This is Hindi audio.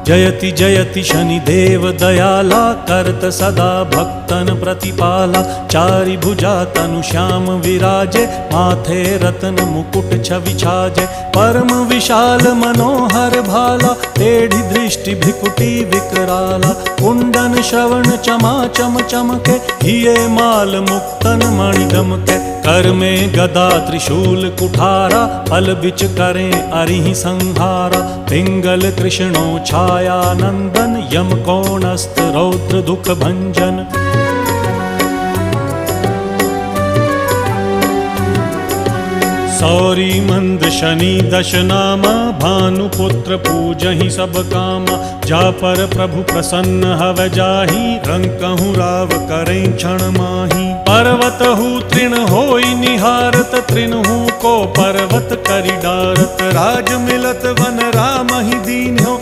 जयति जयति शनिदेव दयाला, करत सदा भक्तन प्रतिपाला। चारि भुजा तनु श्याम विराजे, माथे रत्न मुकुट छवि छाजे। परम विशाल मनोहर भाला, टेढ़ी दृष्टि भ्रिकुटी विकराला। कुंडन श्रवण चमा चम चमके, हिये माल मुक्तन मणि दमके। कर में गदा त्रिशूल कुठारा, पल बिच करें अरिहि संहारा। पिंगल कृष्णो छाया नंदन, यम कोणस्थ रौद्र दुख भंजन। सौरी मंद शनि दश नामा, भानुपुत्र पूजहि सब कामा। जा पर प्रभु प्रसन्न हव जाहि, रंकहु राव करें क्षण माही। पर्वत हु तृण होई निहारत, तृणहु को पर्वत करि डारत। राज मिलत वन राम ही दीन्हो,